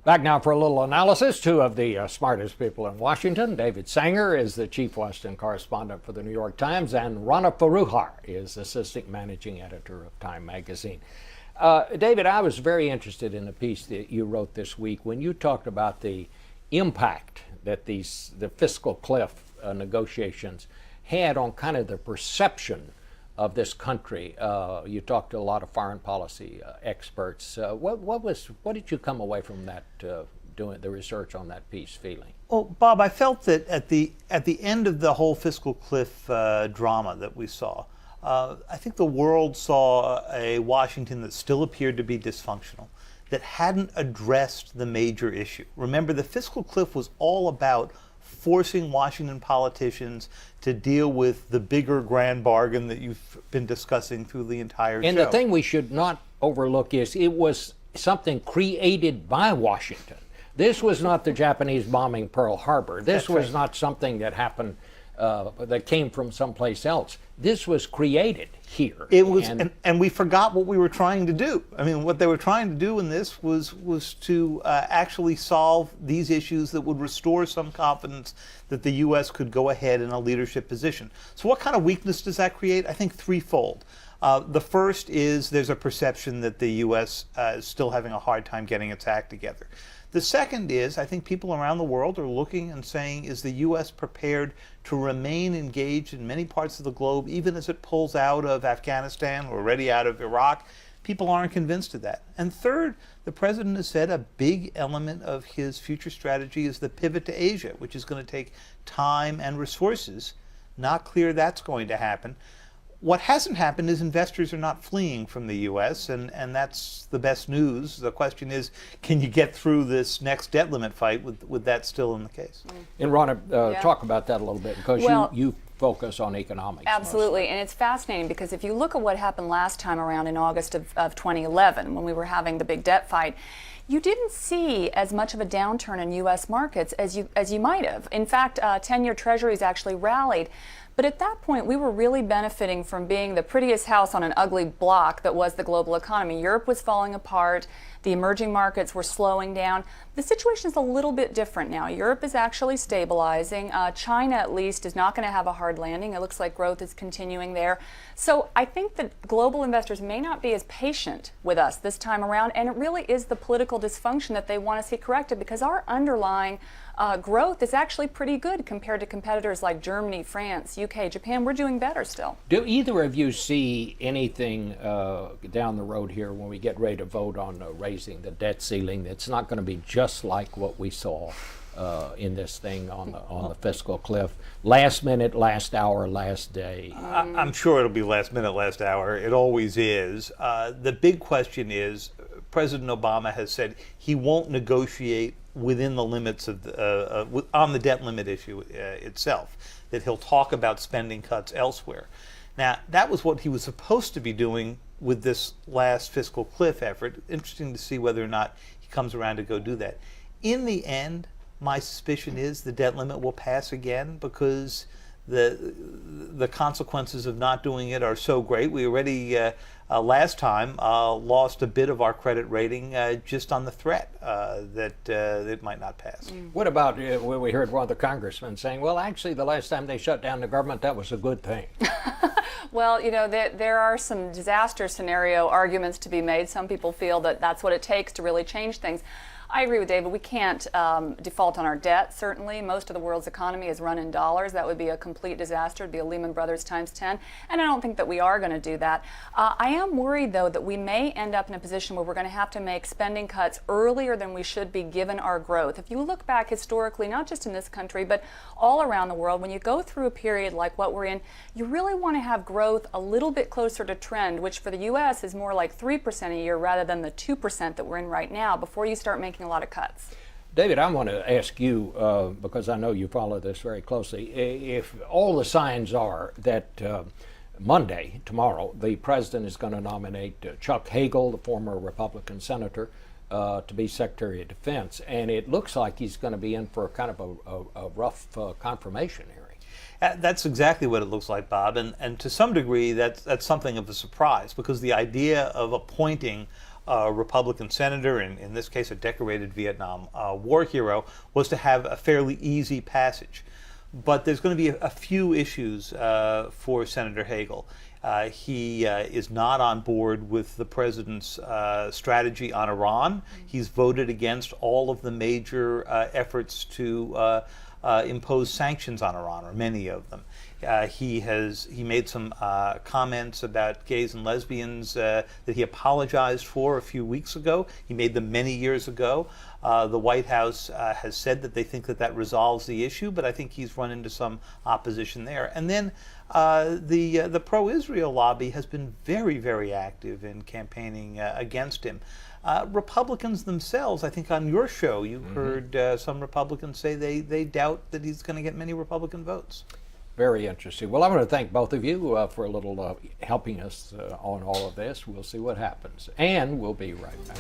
Back now for a little analysis. Two of the smartest people in Washington. David Sanger is the chief Washington correspondent for the New York Times, and Rana Foroohar is assistant managing editor of Time magazine. David, I was very interested in the piece that you wrote this week when you talked about the impact that the fiscal cliff negotiations had on kind of the perception of this country. You talked to a lot of foreign policy experts. What did you come away from that, doing the research on that piece, feeling? Well, Bob, I felt that at the end of the whole fiscal cliff drama that we saw, I think the world saw a Washington that still appeared to be dysfunctional, that hadn't addressed the major issue. Remember, the fiscal cliff was all about forcing Washington politicians to deal with the bigger grand bargain that you've been discussing through the entire show. And the thing we should not overlook is it was something created by Washington. This was not the Japanese bombing Pearl Harbor. This was not something that happened, that came from someplace else. This was created here. It was, and we forgot what we were trying to do. I mean, what they were trying to do in this was to actually solve these issues that would restore some confidence that the U.S. could go ahead in a leadership position. So what kind of weakness does that create? I think threefold. The first is there's a perception that the U.S. Is still having a hard time getting its act together. The second is, I think people around the world are looking and saying, is the U.S. prepared to remain engaged in many parts of the globe, even as it pulls out of Afghanistan or already out of Iraq? People aren't convinced of that. And third, the president has said a big element of his future strategy is the pivot to Asia, which is going to take time and resources. Not clear that's going to happen. What hasn't happened is investors are not fleeing from the U.S., and that's the best news. The question is, can you get through this next debt limit fight with that still in the case? And Rana, talk about that a little bit, because you focus on economics. Absolutely, mostly. And it's fascinating because if you look at what happened last time around in August of 2011, when we were having the big debt fight, you didn't see as much of a downturn in U.S. markets as you might have. In fact, 10-year treasuries actually rallied. But at that point, we were really benefiting from being the prettiest house on an ugly block that was the global economy. Europe was falling apart. The emerging markets were slowing down. The situation is a little bit different now. Europe is actually stabilizing. China, at least, is not going to have a hard landing. It looks like growth is continuing there. So I think that global investors may not be as patient with us this time around, and it really is the political dysfunction that they want to see corrected, because our underlying growth is actually pretty good compared to competitors like Germany, France, UK, Japan. We're doing better still. Do either of you see anything down the road here when we get ready to vote on raising the debt ceiling that's not going to be just like what we saw in this thing on the fiscal cliff? Last minute, last hour, last day. I'm sure it'll be last minute, last hour. It always is. The big question is, President Obama has said he won't negotiate within the limits of on the debt limit issue itself, that he'll talk about spending cuts elsewhere. Now, that was what he was supposed to be doing with this last fiscal cliff effort. Interesting to see whether or not he comes around to go do that. In the end, my suspicion is the debt limit will pass again, because the consequences of not doing it are so great. We already last time lost a bit of our credit rating just on the threat that it might not pass. What about when we heard one of the congressmen saying, well, actually, the last time they shut down the government, that was a good thing? Well, you know, there are some disaster scenario arguments to be made. Some people feel that that's what it takes to really change things. I agree with David. We can't default on our debt, certainly. Most of the world's economy is run in dollars. That would be a complete disaster. It would be a Lehman Brothers times 10. And I don't think that we are going to do that. I am worried, though, that we may end up in a position where we're going to have to make spending cuts earlier than we should be given our growth. If you look back historically, not just in this country, but all around the world, when you go through a period like what we're in, you really want to have growth a little bit closer to trend, which for the U.S. is more like 3% a year rather than the 2% that we're in right now, before you start making a lot of cuts. David, I want to ask you, because I know you follow this very closely, if all the signs are that Monday, tomorrow, the president is going to nominate Chuck Hagel, the former Republican senator, to be Secretary of Defense, and it looks like he's going to be in for a kind of a rough confirmation hearing. That's exactly what it looks like, Bob, and to some degree that's something of a surprise, because the idea of appointing a Republican senator, and in this case a decorated Vietnam War hero, was to have a fairly easy passage. But there's going to be a few issues for Senator Hagel. He is not on board with the president's strategy on Iran. He's voted against all of the major efforts to impose sanctions on Iran, or many of them. He made some comments about gays and lesbians that he apologized for a few weeks ago. He made them many years ago. The White House has said that they think that resolves the issue, but I think he's run into some opposition there. And then the pro-Israel lobby has been very, very active in campaigning against him. Republicans themselves, I think on your show, you heard some Republicans say they doubt that he's going to get many Republican votes. Very interesting. Well, I want to thank both of you for a little helping us on all of this. We'll see what happens. And we'll be right back.